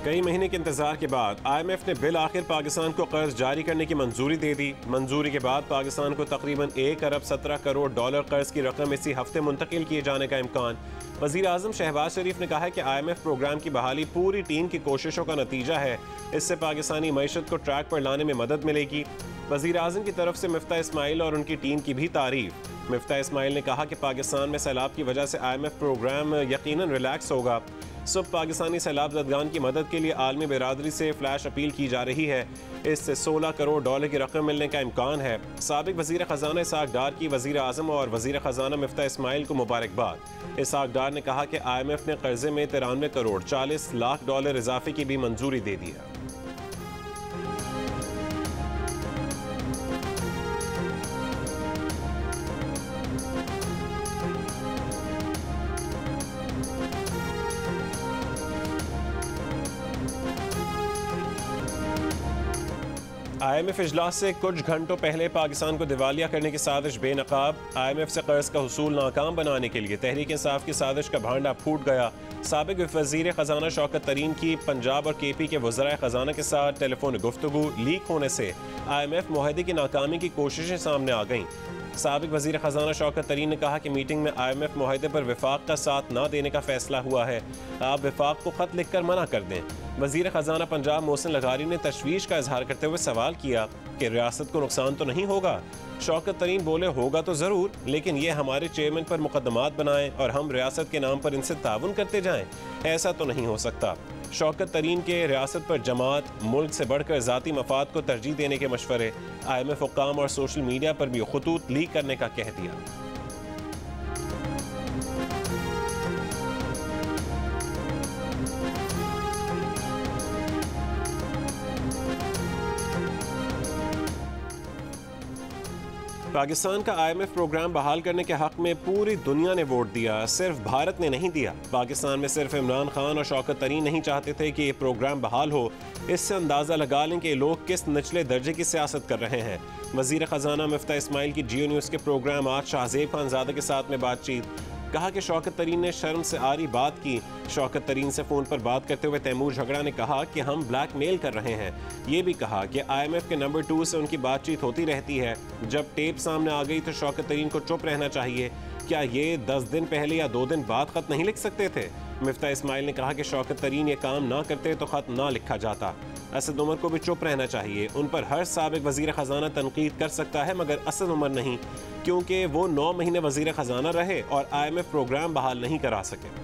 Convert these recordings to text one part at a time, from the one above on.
कई महीने के इंतजार के बाद IMF ने बिल आखिर पाकिस्तान को कर्ज जारी करने की मंजूरी दे दी। मंजूरी के बाद पाकिस्तान को तकरीबन 1 अरब 17 करोड़ डॉलर कर्ज की रकम इसी हफ्ते मुंतकिल किए जाने का इम्कान। वजीर आजम शहबाज शरीफ ने कहा है कि IMF प्रोग्राम की बहाली पूरी टीम की कोशिशों का नतीजा है। इससे पाकिस्तानी मईशत को ट्रैक पर लाने में मदद मिलेगी। वजीर आजम की तरफ से मिफ्ता इस्माइल और उनकी टीम की भी तारीफ। मिफ्ता इस्माइल ने कहा कि पाकिस्तान में सैलाब की वजह से IMF प्रोग्राम यकीनन रिलैक्स होगा। सब पाकिस्तानी सैलाब ज़दगान की मदद के लिए आलमी बिरादरी से फ्लैश अपील की जा रही है। इससे 16 करोड़ डॉलर की रकम मिलने का इम्कान है। साबिक वज़ीर ख़जाना इसहाक डार की वज़ीर आज़म और वज़ीर ख़जाना मिफ्ता इस्माइल को मुबारकबाद। इसहाक डार ने कहा कि IMF ने कर्जे में 93 करोड़ 40 लाख डॉलर इजाफे की भी मंजूरी दे दी है। IMF इजलास से कुछ घंटों पहले पाकिस्तान को दिवालिया करने की साजिश बेनकाब। IMF से कर्ज का हुसूल नाकाम बनाने के लिए तहरीक इंसाफ की साजिश का भांडा फूट गया। साबिक वज़ीर ख़जाना शौकत तरीन की पंजाब और KP के वज़राए ख़जाना के साथ टेलीफोन गुफ्तगू लीक होने से IMF मुआहदे की नाकामी की कोशिशें सामने आ गईं। साबिक वज़ीर ख़जाना शौकत तरीन ने कहा कि मीटिंग में IMF मुआहदे पर विफाक का साथ न देने का फैसला हुआ है। आप विफाक को ख़त लिख कर मना कर दें। वज़ीर ख़जाना पंजाब मोहसिन लगारी ने तशवीश का इजहार करते हुए सवाल किया कि रियासत को नुकसान तो नहीं होगा। शौकत तरीन बोले होगा तो ज़रूर, लेकिन ये हमारे चेयरमैन पर मुकदमात बनाएं और हम रियासत के नाम पर इनसे ताउन करते जाएं, ऐसा तो नहीं हो सकता। शौकत तरीन के रियासत पर जमात, मुल्क से बढ़कर ज़ाती मफाद को तरजीह देने के मशवरे। IMF हुक्काम और सोशल मीडिया पर भी खुतूत लीक करने का कह दिया। पाकिस्तान का IMF प्रोग्राम बहाल करने के हक में पूरी दुनिया ने वोट दिया, सिर्फ भारत ने नहीं दिया। पाकिस्तान में सिर्फ इमरान खान और शौकत तरीन नहीं चाहते थे कि ये प्रोग्राम बहाल हो। इससे अंदाज़ा लगा लें कि लोग किस निचले दर्जे की सियासत कर रहे हैं। वज़ीर ख़जाना मिफ्ता इस्माइल की जियो न्यूज़ के प्रोग्राम आज शाहज़ेब खानज़ादा के साथ में बातचीत। कहा कि शौकत तरीन ने शर्म से आरी बात की। शौकत तरीन से फ़ोन पर बात करते हुए तैमूर झगड़ा ने कहा कि हम ब्लैकमेल कर रहे हैं। ये भी कहा कि IMF के नंबर 2 से उनकी बातचीत होती रहती है। जब टेप सामने आ गई तो शौकत तरीन को चुप रहना चाहिए। क्या ये 10 दिन पहले या 2 दिन बाद ख़त नहीं लिख सकते थे? मिफ्ता इस्माइल ने कहा कि शौकत तरीन ये काम ना करते तो ख़त ना लिखा जाता। असद उमर को भी चुप रहना चाहिए। उन पर हर साबिक वज़ीर ख़जाना तनकीद कर सकता है, मगर असद उमर नहीं, क्योंकि वो 9 महीने वज़ीर ख़जाना रहे और IMF प्रोग्राम बहाल नहीं करा सके।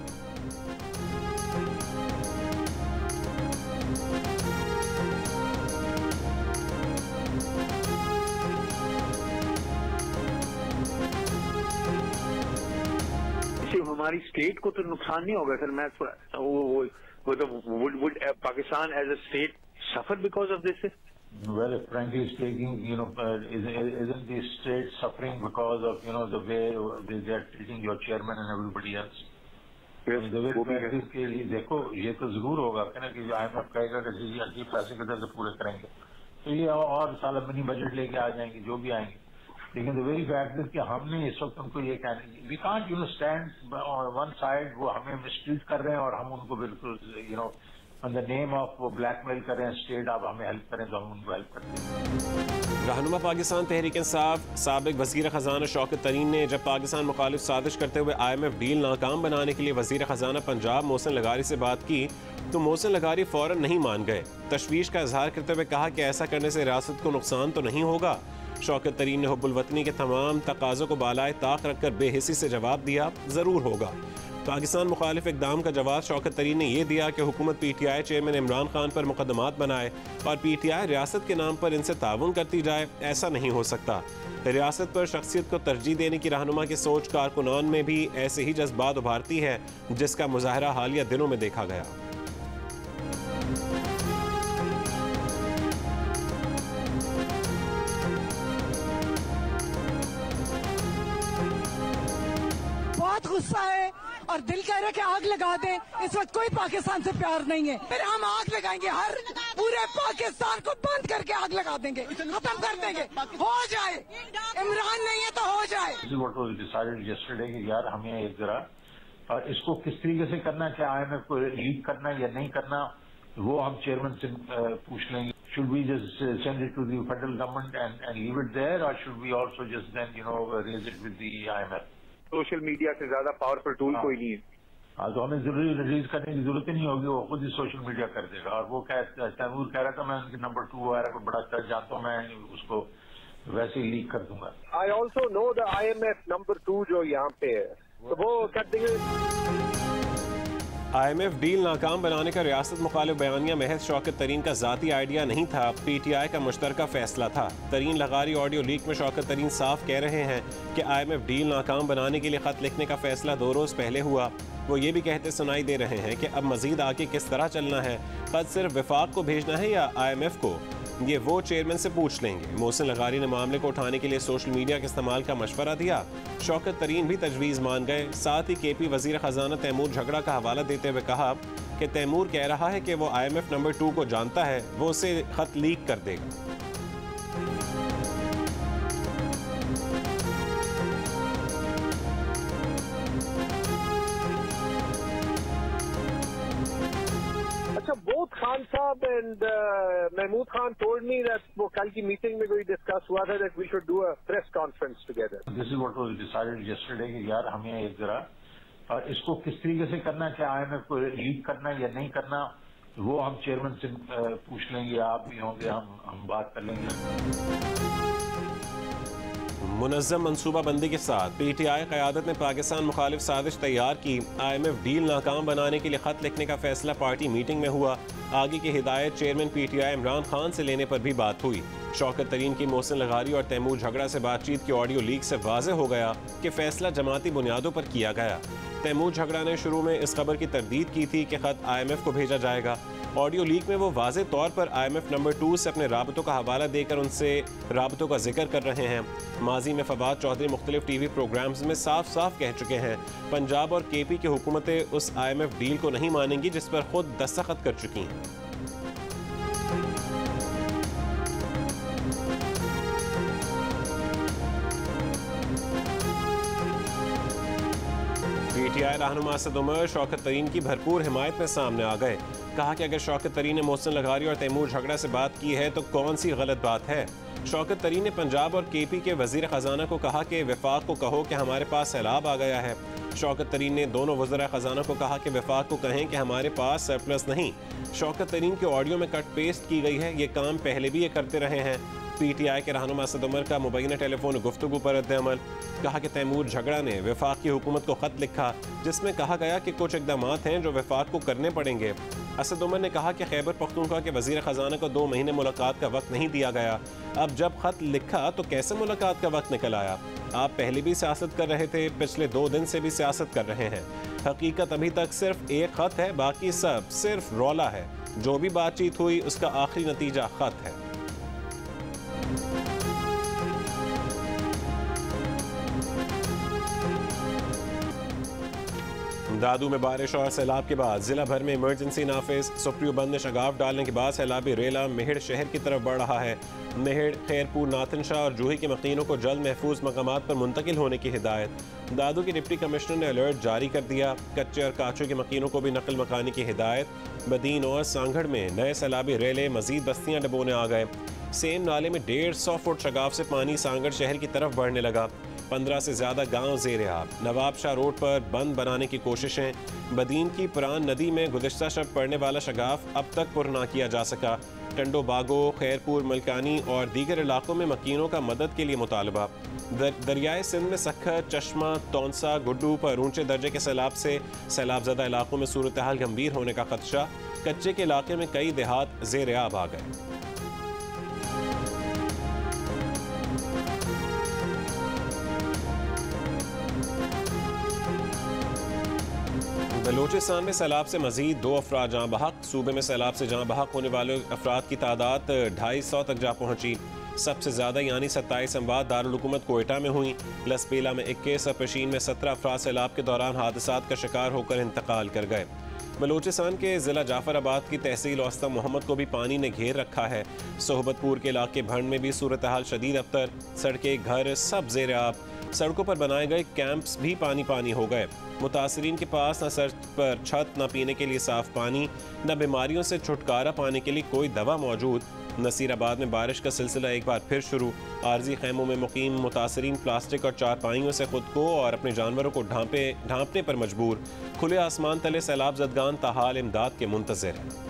हमारी स्टेट को तो नुकसान नहीं होगा सर। मैं would Pakistan as a state suffer because of this? Well, frankly speaking, isn't the state suffering because of the way they are treating your chairman and everybody else? Yes, the way practice के लिए देखो, ये तो जरूर होगा कि IMF कहेगा कि जी अच्छी पैसे किधर से पूरे करेंगे, तो ये और साल मिनी बजट लेके आ जाएंगे जो भी आएंगे। लेकिन द वेरी फैक्ट इज कि हमने इस वक्त उनको ये कहना, we can't stand on one side, वो हमें मिसट्रीट कर रहे हैं और हम उनको बिल्कुल ऑन द नेम ऑफ वो ब्लैकमेल कर रहे हैं स्टेट, आप हमें हेल्प करें तो हम उनको हेल्प करते हैं। रहनुमा पाकिस्तान तहरीक इंसाफ साबिक वज़ीर ख़जाना शौकत तरीन ने जब पाकिस्तान मुखालिफ साजिश करते हुए IMF डील नाकाम बनाने के लिए वज़ीर ख़जाना पंजाब मोहसिन लगारी से बात की तो मोहसिन लगारी फ़ौरन नहीं मान गए। तशवीश का इजहार करते हुए कहा कि ऐसा करने से रियासत को नुकसान तो नहीं होगा। शौकत तरीन ने हुब्बुल वतनी के तमाम तकाज़ों को बालाए ताक रखकर बेहिसी से जवाब दिया, ज़रूर होगा। पाकिस्तान मुखालिफ इक़दाम का जवाब शौकत तरीन ने यह दिया कि हुकूमत PTI चेयरमैन इमरान खान पर मुकदमात बनाए और PTI रियासत के नाम पर इनसे ताउन करती जाए, ऐसा नहीं हो सकता। रियासत पर शख्सियत को तरजीह देने की रहनुमा की सोच कारकुनान में भी ऐसे ही जज्बात उभारती है, जिसका मुजाहरा हालिया दिनों में देखा गया। बहुत गुस्सा है और दिल कह रहा है कि आग लगा दें। इस वक्त कोई पाकिस्तान से प्यार नहीं है, फिर हम आग लगाएंगे, हर पूरे पाकिस्तान को बंद करके आग लगा देंगे, खत्म कर देंगे। हो जाए, इमरान नहीं है तो हो जाए। यार हमें एक जरा और इसको किस तरीके से करना है, क्या IMF को लीड करना या नहीं करना, वो हम चेयरमैन से पूछ लेंगे. Should we just send it to the federal government and leave it there, or should we also just then raise it with the IMF? Social media से ज्यादा पावरफुल टूल कोई नहीं है. हाँ, तो हमें जरूरी रिलीज करने की जरूरत ही नहीं होगी, वो खुद ही सोशल मीडिया कर देगा. और वो तैमूर कह रहा था मैं उनके नंबर 2 वगैरह को बड़ा अच्छा जानता हूँ, मैं उसको वैसे ही लीक कर दूंगा. I also know the IMF number 2 जो यहाँ पे है, तो वो कर देंगे. IMF डील नाकाम बनाने का रियासत मुखालिफ बयानिया महज शौकत तरीन का ज़ाती आइडिया नहीं था, PTI का मुश्तरका फैसला था. तरीन लगारी ऑडियो लीक में शौकत तरीन साफ कह रहे हैं कि IMF डील नाकाम बनाने के लिए खत लिखने का फैसला 2 रोज़ पहले हुआ. वो ये भी कहते सुनाई दे रहे हैं कि अब मजीद आगे किस तरह चलना है, खत सिर्फ विफाक को भेजना है या IMF को, ये वो चेयरमैन से पूछ लेंगे. मोहसिन लगारी ने मामले को उठाने के लिए सोशल मीडिया के इस्तेमाल का मशवरा दिया. शौकत तरीन भी तजवीज़ मान गए. साथ ही KP वज़ीर ख़जाना तैमूर झगड़ा का हवाला देते हुए कहा कि तैमूर कह रहा है कि वो IMF नंबर 2 को जानता है, वो उसे खत लीक कर देगा. Both Khan sahab and Mahmood Khan told me that वो कल की मीटिंग में कोई डिस्कस हुआ था that we should do a press conference together. This is what was decided yesterday कि यार हमें एक जरा और इसको किस तरीके से करना है, क्या IMF को लीक करना है या नहीं करना, वो हम चेयरमैन से पूछ लेंगे. आप भी होंगे, हम बात कर लेंगे. मुनज़्ज़म मनसूबाबंदी के साथ PTI क़यादत ने पाकिस्तान मुखालिफ साजिश तैयार की. IMF डील नाकाम बनाने के लिए खत लिखने का फैसला पार्टी मीटिंग में हुआ. आगे की हिदायत चेयरमैन PTI इमरान खान से लेने पर भी बात हुई. शौकत तरीन की मोहसिन लगारी और तैमूर झगड़ा से बातचीत की ऑडियो लीक से वाज़ेह हो गया कि फैसला जमाती बुनियादों पर किया गया. तैमूर झगड़ा ने शुरू में इस खबर की तरदीद की थी कि खत IMF को भेजा जाएगा. ऑडियो लीक में वो वाज़ेह तौर पर IMF नंबर 2 से अपने राबतों का हवाला देकर उनसे राबतों का जिक्र कर रहे हैं. माजी में फवाद चौधरी मुख्तलिफ TV प्रोग्राम्स में साफ साफ कह चुके हैं पंजाब और KP की हुकूमतें उस IMF डील को नहीं मानेंगी जिस पर खुद दस्तखत कर चुकी हैं. PTI रहनुमा असद उमर शौकत तरीन की भरपूर हिमायत में सामने आ गए. कहा कि अगर शौकत तरीन ने मोहसिन लगारी और तैमूर झगड़ा से बात की है तो कौन सी गलत बात है. शौकत तरीन ने पंजाब और KP के वजीर ख़जाना को कहा कि वफाक को कहो कि हमारे पास सैलाब आ गया है. शौकत तरीन ने दोनों वज़ीर ख़जाना को कहा कि वफाक को कहें कि हमारे पास सरप्लस नहीं. शौकत तरीन के ऑडियो में कट पेस्ट की गई है, ये काम पहले भी ये करते रहे हैं. PTI के रहनुमा असद उमर का मुबैना टेलीफोन गुफ्तगू पर रद्द-ए-अमल. कहा कि तैमूर झगड़ा ने वफाक की हुकूमत को खत लिखा जिसमें कहा गया कि कुछ इकदाम हैं जो वफाक को करने पड़ेंगे. असद उमर ने कहा कि खैबर पख्तूनख्वा के वजीर ख़जाना को 2 महीने मुलाकात का वक्त नहीं दिया गया. अब जब खत लिखा तो कैसे मुलाकात का वक्त निकल आया. आप पहले भी सियासत कर रहे थे, पिछले 2 दिन से भी सियासत कर रहे हैं. हकीकत अभी तक सिर्फ एक खत है, बाकी सब सिर्फ रौला है. जो भी बातचीत हुई उसका आखिरी नतीजा खत है. दादू में बारिश और सैलाब के बाद जिला भर में इमरजेंसी नाफिज. सुप्रियो बंद ने शगाफ डालने के बाद सैलाबी रेला मेहड़ शहर की तरफ बढ़ रहा है. मेहड़, खैरपुर, नाथनशाह और जूही के मकीनों को जल्द महफूज मकामात पर मुंतकिल होने की हिदायत. दादू के डिप्टी कमिश्नर ने अलर्ट जारी कर दिया. कच्चे और काचों के मकीनों को भी नकल मकानी की हिदायत. बदीन और सांगढ़ में नए सैलाबी रेले मजीद बस्तियाँ डबोने आ गए. सेम नाले में 150 फुट शगाफ से पानी सांगढ़ शहर की तरफ बढ़ने लगा. 15 से ज़्यादा गांव ज़ेर आब. नवाब शाह रोड पर बंद बनाने की कोशिशें. बदीन की पुरान नदी में गुज़िश्ता शब पड़ने वाला शगाफ अब तक पुर ना किया जा सका. टंडो बागो, खैरपुर, मलकानी और दीगर इलाकों में मकीनों का मदद के लिए मुतालबा. दरियाए सिंध में सखर, चश्मा, तौनसा, गुड्डू पर ऊंचे दर्जे के सैलाब से सैलाबज़दा इलाकों में सूरत हाल गंभीर होने का खदशा. कच्चे के इलाके में कई देहात ज़ेर आब आ गए. बलूचिस्तान में सैलाब से मजीद 2 अफराद जाँ बहक. सूबे में सैलाब से जाँ बहक होने वाले अफराद की तादाद 250 तक जा पहुँची. सबसे ज़्यादा यानी 27 अमवात दारुल हुकूमत कोयटा में हुई. लसपेला में 21 और पेशीन में 17 अफराद सैलाब के दौरान हादसात का शिकार होकर इंतकाल कर गए. बलूचिस्तान के ज़िला जाफराबाद की तहसील औस्ता मोहम्मद को भी पानी ने घेर रखा है. सोहबतपुर के इलाके भंड में भी सूरत हाल शदीद अबतर. सड़कें, घर सब ज़ेर आब. सड़कों पर बनाए गए कैंप्स भी पानी पानी हो गए। मुतासरीन के पास न सर पर छत, न पीने के लिए साफ पानी, न बीमारियों से छुटकारा पाने के लिए कोई दवा मौजूद। नसीराबाद में बारिश का सिलसिला एक बार फिर शुरू। आरजी खैमों में मुकीम मुतासरीन प्लास्टिक और चारपाइयों से खुद को और अपने जानवरों को ढांपने पर मजबूर। खुले आसमान तले सैलाब ज़दगान ताहाल इमदाद के मुंतज़िर हैं।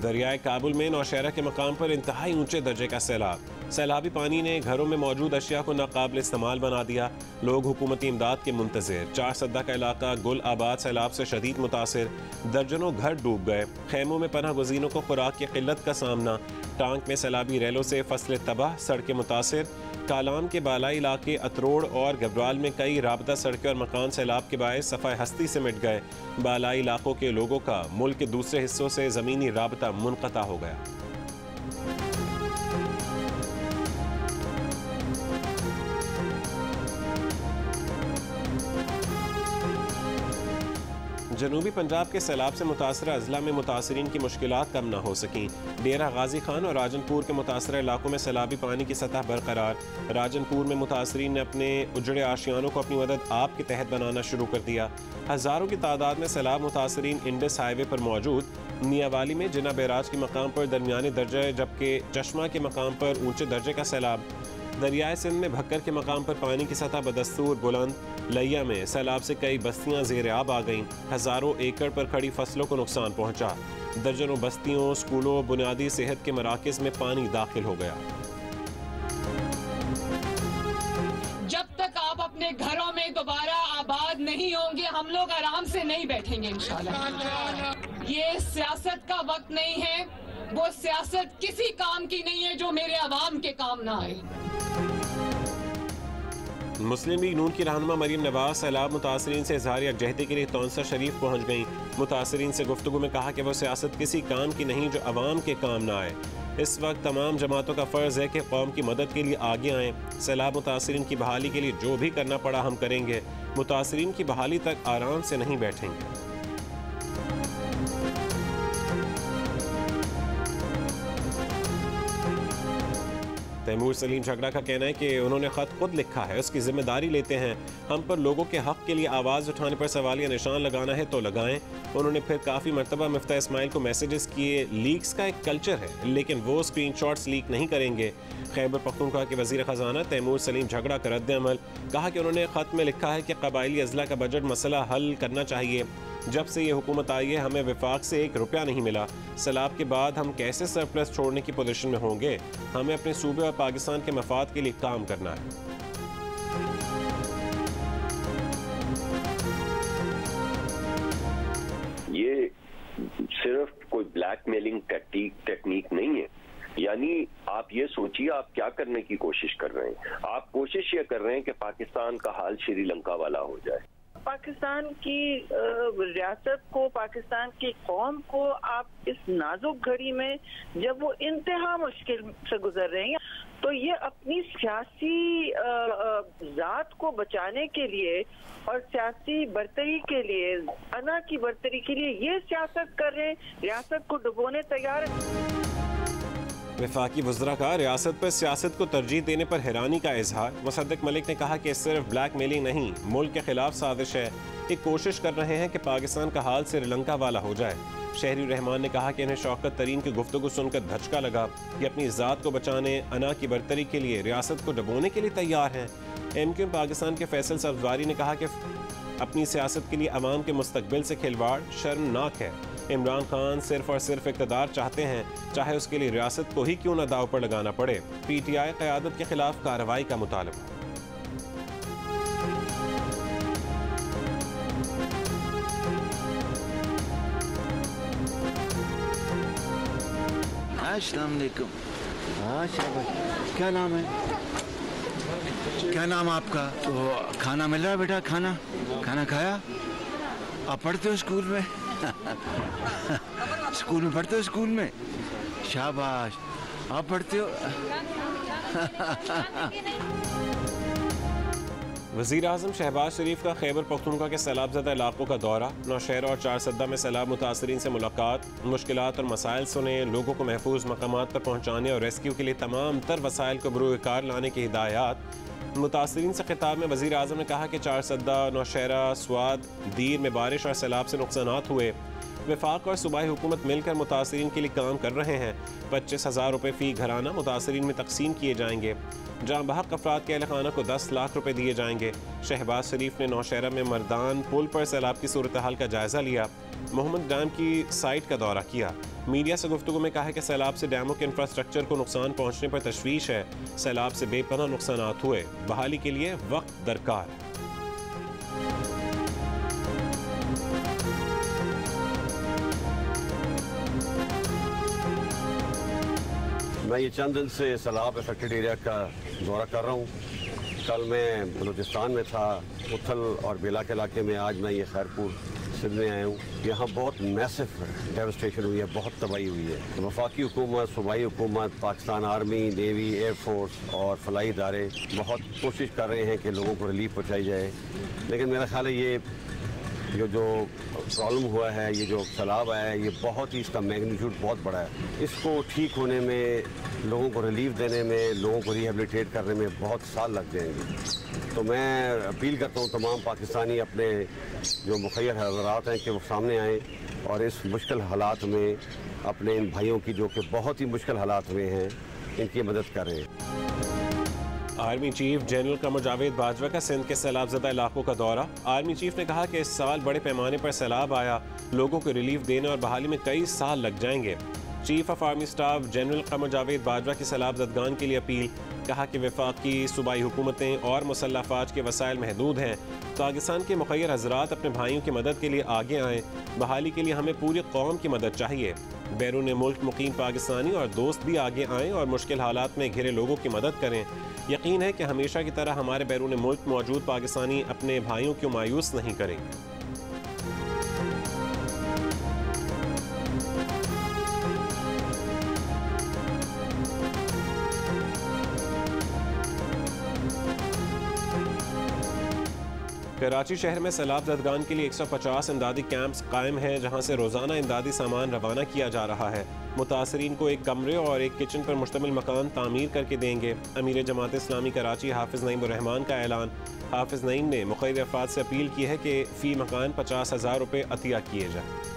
दरियाए काबुल में नौशहरा के मकाम पर इंतहाई ऊंचे दर्जे का सैलाब। सैलाबी पानी ने घरों में मौजूद अशिया को नाकाबिल इस्तेमाल बना दिया। लोग हुकूमती इमदाद के मुंतज़िर। 4 सद्दा का इलाका गुल आबाद सैलाब से शदीद मुतासिर। दर्जनों घर डूब गए। खैमों में पनाह गुज़ीनों को खुराक की किल्लत का सामना। टांक में सैलाबी रेलों से फसलें तबाह, सड़कें मुतासिर। कालाम के बालाई इलाके अतरोड़ और गबराल में कई राबता सड़कें और मकान सैलाब के बायस सफ़ाए हस्ती से मिट गए। बालाई इलाकों के लोगों का मुल्क के दूसरे हिस्सों से ज़मीनी राबता मुनक़ता हो गया। जनूबी पंजाब के सैलाब से मुतासरा अजला में मुतासरीन की मुश्किलात कम न हो सकीं। डेरा गाजी खान और राजनपुर के मुतासरा इलाकों में सैलाबी पानी की सतह बरकरार। राजनपुर में मुतासरीन ने अपने उजड़े आशियानों को अपनी मदद आप के तहत बनाना शुरू कर दिया। हज़ारों की तादाद में सैलाब मुतासरीन इंडस हाईवे पर मौजूद। मियावाली में जिना बैराज के मकाम पर दरमियानी दर्जे, जबकि चश्मा के मकाम पर ऊंचे दर्जे का सैलाब। दरियाए सिंध में भक्कर के मकाम पर पानी की सतह बदस्तूर बुलंद। लिया में सैलाब से कई बस्तियां ज़ेर आब आ गईं। हज़ारों एकड़ पर खड़ी फसलों को नुकसान पहुंचा। दर्जनों बस्तियों, स्कूलों, बुनियादी सेहत के मराकज़ में पानी दाखिल हो गया। जब तक आप अपने घरों में दोबारा आबाद नहीं होंगे, हम लोग आराम से नहीं बैठेंगे इंशाल्लाह। ये सियासत का वक्त नहीं है। वो सियासत किसी काम की नहीं है जो मेरे अवाम के काम ना आए। मुस्लिम लीग नून की रहनुमा मरीम नवाज सैलाब मुतासरीन से इजहार यकजहती के लिए तौंसा शरीफ पहुँच गईं। मुतासरीन से गुफ्तगू में कहा कि वो सियासत किसी काम की नहीं जो अवाम के काम ना आए। इस वक्त तमाम जमातों का फ़र्ज़ है कि कौम की मदद के लिए आगे आएँ। सैलाब मुतासरीन की बहाली के लिए जो भी करना पड़ा हम करेंगे। मुतासरीन की बहाली तक आराम से नहीं बैठेंगे। तैमूर सलीम झगड़ा का कहना है कि उन्होंने ख़त खुद लिखा है, उसकी जिम्मेदारी लेते हैं। हम पर लोगों के हक़ के लिए आवाज़ उठाने पर सवालिया निशान लगाना है तो लगाएं। उन्होंने फिर काफ़ी मरतबा मिफ्ता इस्माइल को मैसेजेस किए। लीक्स का एक कल्चर है, लेकिन वो स्क्रीनशॉट्स लीक नहीं करेंगे। खैबर पख्तूनख्वा के वज़ीर ख़जाना तैमूर सलीम झगड़ा का रद्द-ए-अमल। कहा कि उन्होंने ख़त में लिखा है कि कबायली अज़ला का बजट मसला हल करना चाहिए। जब से ये हुकूमत आई है हमें विफाक से 1 रुपया नहीं मिला। सैलाब के बाद हम कैसे सरप्लस छोड़ने की पोजीशन में होंगे? हमें अपने सूबे और पाकिस्तान के मफाद के लिए काम करना है। ये सिर्फ कोई ब्लैकमेलिंग टेक्निक नहीं है। यानी आप ये सोचिए आप क्या करने की कोशिश कर रहे हैं। आप कोशिश ये कर रहे हैं कि पाकिस्तान का हाल श्रीलंका वाला हो जाए। पाकिस्तान की रियासत को, पाकिस्तान की कौम को आप इस नाजुक घड़ी में जब वो इंतहा मुश्किल से गुजर रहे हैं, तो ये अपनी सियासी जात को बचाने के लिए और सियासी बर्तरी के लिए, अना की बर्तरी के लिए ये सियासत कर रहे हैं, रियासत को डुबोने तैयार है। वफाकी वज़रा का रियासत पर सियासत को तरजीह देने पर हैरानी का इजहार। मुसद्दिक मलिक ने कहा कि सिर्फ ब्लैक मेलिंग नहीं, मुल्क के खिलाफ साजिश है। एक कोशिश कर रहे हैं कि पाकिस्तान का हाल श्रीलंका वाला हो जाए। शहरी रहमान ने कहा कि इन्हें शौकत तरीन की गुफ्तगू सुनकर धचका लगा। ये अपनी ज़ात को बचाने, अना की बरतरी के लिए रियासत को डबोने के लिए तैयार हैं। MQ पाकिस्तान के फैसल सब्ज़वारी ने कहा कि अपनी सियासत के लिए अवाम के मुस्तकबिल से खिलवाड़ शर्मनाक है। इमरान खान सिर्फ और सिर्फ इक़्तिदार चाहते हैं, चाहे उसके लिए रियासत को ही क्यों न दाव पर लगाना पड़े। PTI क़यादत के खिलाफ कार्रवाई का मुतालबा। अस्सलाम वालेकुम। हाँ शाबाश। क्या नाम है? क्या नाम आपका? तो खाना मिल रहा है बेटा? खाना खाया? आप पढ़ते हो स्कूल में? स्कूल में पढ़ते हो? स्कूल में शाबाश। आप पढ़ते हो? वज़ीर आज़म शहबाज शरीफ का खैबर पख्तूनख्वा के सैलाबज़दा इलाकों का दौरा, नौशहरा और चारसद्दा में सैलाब मुतासरीन से मुलाकात, मुश्किलात और मसाइल सुने, लोगों को महफूज मकामात पर पहुँचाने और रेस्क्यू के लिए तमाम तर वसाइल को बरूकार लाने की हिदायत। मुतासरीन से खिताब में वज़ीर आज़म ने कहा कि चारसद्दा, नौशहरा, स्वाद, दीर में बारिश और सैलाब से नुकसानात हुए। वफाक और सूबाई हुकूमत मिलकर मुतासरीन के लिए काम कर रहे हैं। 25,000 रुपये फ़ी घराना मुतासरीन में तकसीम किए जाएंगे। जहाँ बहक अफराद के अहल खाना को 10 लाख रुपये दिए जाएंगे। शहबाज शरीफ ने नौशहरा में मर्दान पुल पर सैलाब की सूरत हाल का जायज़ा लिया। मोहम्मद डैम की साइट का दौरा किया। मीडिया से गुफ्तगू में कहा है कि सैलाब से डैमों के इंफ्रास्ट्रक्चर को नुकसान पहुँचने पर तशवीश है। सैलाब से बेपनाह नुकसानात हुए, बहाली के लिए वक्त दरकार है। मैं ये चंद दिन से सैलाब अफेक्टेड एरिया का दौरा कर रहा हूँ। कल मैं बलूचिस्तान में था, उथल और बेला के इलाके में। आज मैं ये खैरपुर सिंध में आया हूँ। यहाँ बहुत मैसिव डेवस्टेशन हुई है, बहुत तबाही हुई है। वफाकी हुकूमत, सूबाई हुकूमत, पाकिस्तान आर्मी, नेवी, एयरफोर्स और फलाई इदारे बहुत कोशिश कर रहे हैं कि लोगों को रिलीफ पहुँचाई जाए। लेकिन मेरा ख्याल है ये जो प्रॉब्लम हुआ है, ये जो सैलाब आया है, ये बहुत ही, इसका मैग्नीट्यूड बहुत बड़ा है। इसको ठीक होने में, लोगों को रिलीफ देने में, लोगों को रिहेबिलिटेट करने में बहुत साल लग जाएंगे। तो मैं अपील करता हूँ तमाम पाकिस्तानी अपने जो मुखैर हज़रात हैं कि वो सामने आएँ और इस मुश्किल हालात में अपने इन भाइयों की, जो कि बहुत ही मुश्किल हालात में हैं, इनकी मदद करें। Army chief general Qamar Javed Bajwa का सिंध के सैलाबज़दा इलाकों का दौरा। आर्मी चीफ ने कहा कि इस साल बड़े पैमाने पर सैलाब आया, लोगों को रिलीफ देने और बहाली में कई साल लग जाएंगे। Chief of army staff general Qamar Javed Bajwa की सैलाबज़दगान के लिए अपील। कहा कि वफाकी, सूबाई हुकूमतें और मुसल्लह अफ़वाज के वसाइल महदूद हैं। पाकिस्तान के मुखैर हज़रात अपने भाइयों की मदद के लिए आगे आएँ। बहाली के लिए हमें पूरी कौम की मदद चाहिए। बैरून मुल्क मुकीम पाकिस्तानी और दोस्त भी आगे आएँ और मुश्किल हालात में घिरे लोगों की मदद करें। यकीन है कि हमेशा की तरह हमारे बैरून मुल्क मौजूद पाकिस्तानी अपने भाइयों को मायूस नहीं करेंगे। कराची शहर में सैलाब ज़दगान के लिए 150 इमदादी कैंप्स कायम हैं, जहां से रोज़ाना इमदादी सामान रवाना किया जा रहा है। मुतासरीन को एक कमरे और एक किचन पर मुश्तमिल मकान तामीर करके देंगे। अमीर जमात इस्लामी कराची हाफिज़ नईम उर रहमान का ऐलान। हाफिज़ नईम ने मुखैर अफराद से अपील की है कि फ़ी मकान 50,000 रुपये अतिया किए जाएँ।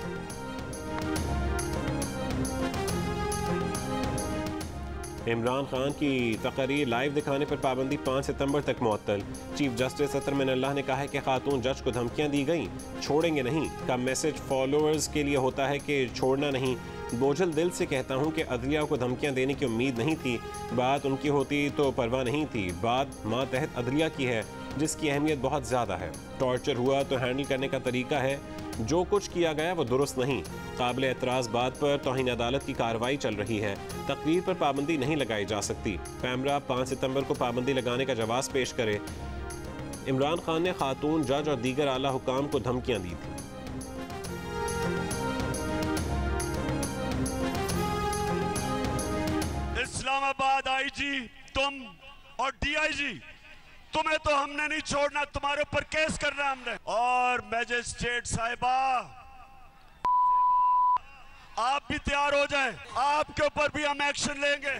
इमरान खान की तकरीर लाइव दिखाने पर पाबंदी 5 सितंबर तक मुअत्तल। चीफ जस्टिस अतर मिनल्लाह ने कहा है कि खातून जज को धमकियां दी गई, छोड़ेंगे नहीं का मैसेज फॉलोअर्स के लिए होता है कि छोड़ना नहीं। बोझल दिल से कहता हूं कि अदलिया को धमकियां देने की उम्मीद नहीं थी। बात उनकी होती तो परवाह नहीं थी। बात मातहत अदलिया की है, जिसकी अहमियत बहुत ज़्यादा है। टॉर्चर हुआ तो हैंडल करने का तरीका है। जो कुछ किया गया वो दुरुस्त नहीं। काबिल एतराज़ बात पर तौहीन अदालत की कार्रवाई चल रही है। तकरीर पर पाबंदी नहीं लगाई जा सकती। पैमरा 5 सितंबर को पाबंदी लगाने का जवाब पेश करे। इमरान खान ने खातून जज और दीगर आला हुकाम को धमकियां दी थी। इस्लामाबाद आईजी, तुम और डीआईजी, तुम्हें तो हमने नहीं छोड़ना, तुम्हारे ऊपर केस करना हमने। और मैजिस्ट्रेट साहिबा, आप भी तैयार हो जाएं, आपके ऊपर भी हम एक्शन लेंगे।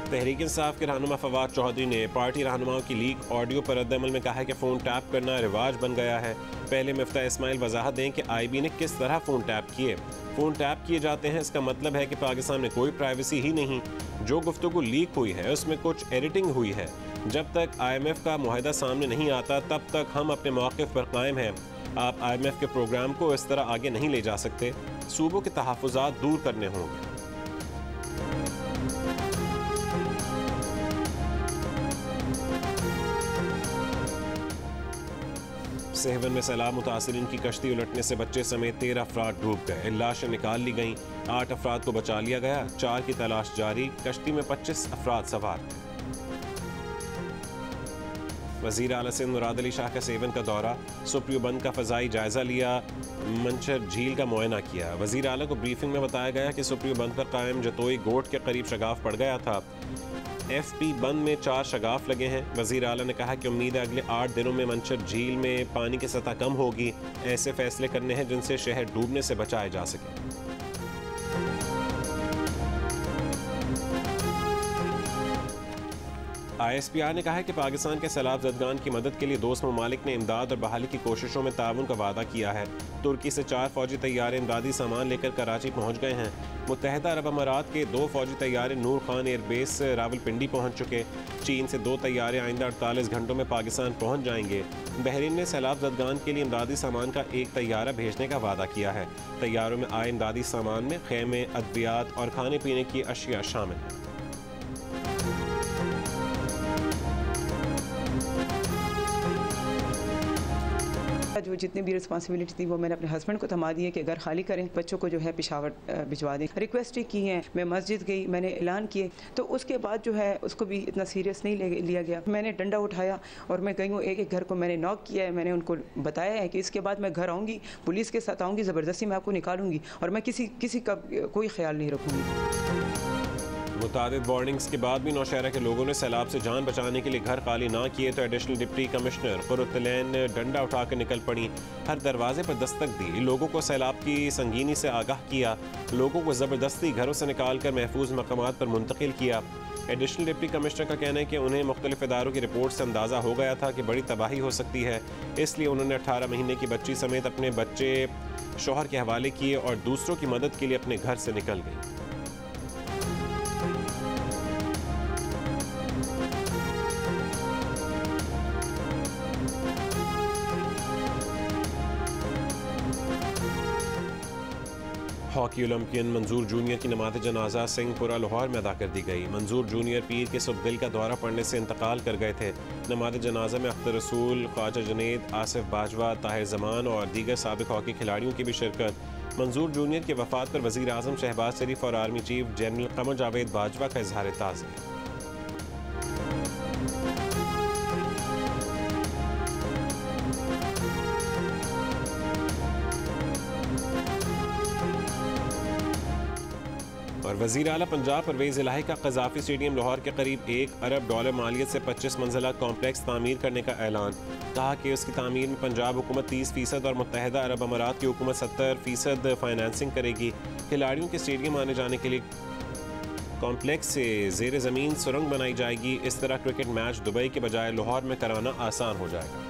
तहरीक इंसाफ के रहनुमा फवाद चौधरी ने पार्टी रहनुमाओं की लीक ऑडियो पर रद्द-ए-अमल में कहा है कि फ़ोन टैप करना रिवाज बन गया है। पहले मिफ्ता इस्माइल वजाहत दें कि IB ने किस तरह फ़ोन टैप किए। फ़ोन टैप किए जाते हैं, इसका मतलब है कि पाकिस्तान में कोई प्राइवेसी ही नहीं। जो गुफ्तगू लीक हुई है उसमें कुछ एडिटिंग हुई है। जब तक IMF का मुआहदा सामने नहीं आता तब तक हम अपने मौक़िफ़ पर कायम हैं। आप IMF के प्रोग्राम को इस तरह आगे नहीं ले जा सकते। सूबों के तहफ़्फ़ुज़ात दूर करने होंगे। सेहवन में सैलाब मुतासरीन की कश्ती उलटने से बच्चे समेत 13 अफराद डूब गए। लाशें निकाल ली गईं। 8 अफराद को बचा लिया गया। 4 की तलाश जारी। कश्ती में 25 अफराद सवार थे। वज़ीर आला सिंध मुराद अली शाह का सेवन का दौरा। सुप्रियो बंद का फ़ज़ाई जायज़ा लिया। मंचर झील का मुआयना किया। वज़ीर आला को ब्रीफिंग में बताया गया कि सुप्रियो बंद पर कायम जतोई गोट के करीब शगाफ पड़ गया था। FP बंद में 4 शगाफ लगे हैं। वज़ीर आला ने कहा कि उम्मीद है अगले 8 दिनों में मंशर झील में पानी की सतह कम होगी। ऐसे फैसले करने हैं जिनसे शहर डूबने से बचाए जा सके। ISPR ने कहा है कि पाकिस्तान के सैलाब ज़दगान की मदद के लिए दोस्त ममालिक ने इमदाद और बहाली की कोशिशों में ताउन का वादा किया है। तुर्की से 4 फौजी तैयारे इमदादी सामान लेकर कराची पहुंच गए हैं। मुत्तहिदा अरब अमारात के 2 फौजी तैयारे नूर खान एयरबेस रावलपिंडी पहुंच चुके। चीन से 2 तैयारे आइंदा 48 घंटों में पाकिस्तान पहुंच जाएंगे। बहरीन ने सैलाब ज़दगान के लिए इमदादी सामान का 1 तैयारा भेजने का वादा किया है। तैयारों में आए इमदादी सामान में खेमे, अद्वियात और खाने पीने की अशिया शामिल हैं। जो जितनी भी रिस्पॉन्सिबिलिटी थी वो मैंने अपने हस्बैंड को थमा दी है कि घर खाली करें, बच्चों को जो है पेशावर भिजवा दें। रिक्वेस्ट की है, मैं मस्जिद गई, मैंने ऐलान किए, तो उसके बाद जो है उसको भी इतना सीरियस नहीं लिया गया। मैंने डंडा उठाया और मैं गई हूँ, एक घर को मैंने नॉक किया है। मैंने उनको बताया है कि इसके बाद मैं घर आऊँगी, पुलिस के साथ आऊँगी, ज़बरदस्ती मैं आपको निकालूंगी और मैं किसी का कोई ख्याल नहीं रखूँगी। मुतादिद वार्निंग्स के बाद भी नौशहरा के लोगों ने सैलाब से जान बचाने के लिए घर खाली ना किए तो एडिशनल डिप्टी कमिश्नर कुर्रतुलैन ने डंडा उठाकर निकल पड़ी। हर दरवाजे पर दस्तक दी, लोगों को सैलाब की संगीनी से आगाह किया, लोगों को ज़बरदस्ती घरों से निकाल कर महफूज मकामात पर मुंतकिल किया। एडिशनल डिप्टी कमिश्नर का कहना है कि उन्हें मुख्तलिफ इदारों की रिपोर्ट से अंदाज़ा हो गया था कि बड़ी तबाही हो सकती है, इसलिए उन्होंने 18 महीने की बच्ची समेत अपने बच्चे शोहर के हवाले किए और दूसरों की मदद के लिए अपने घर से निकल गई। हॉकी ओलंपियन मंजूर जूनियर की नमाज़ जनाजा सिंहपुरा लाहौर में अदा कर दी गई। मंजूर जूनियर पीर के सुबह दिल का दौरा पड़ने से इंतकाल कर गए थे। नमाज़ जनाजा में अख्तर रसूल, ख्वाजा जुनैद, आसिफ बाजवा, ताहिर जमान और दीगर साबिक हॉकी खिलाड़ियों की भी शिरकत। मंजूर जूनियर की वफात पर वज़ीर आज़म शहबाज शरीफ और army chief general Qamar Javed Bajwa का इजहार ताज़ियत। और वज़ीर आला पंजाब परवेज़ इलाही का क़ज़ाफ़ी स्टेडियम लाहौर के करीब $1 अरब मालियत से 25 मंजिला कॉम्प्लेक्स तामीर करने का ऐलान। कहा कि उसकी तामीर में पंजाब हुकूमत 30% और मुत्तहिदा अरब अमारात की हुकूमत 70% फाइनेंसिंग करेगी। खिलाड़ियों के स्टेडियम आने जाने के लिए कॉम्प्लेक्स से ज़ेर ज़मीन सुरंग बनाई जाएगी। इस तरह क्रिकेट मैच दुबई के बजाय लाहौर में कराना आसान हो जाएगा।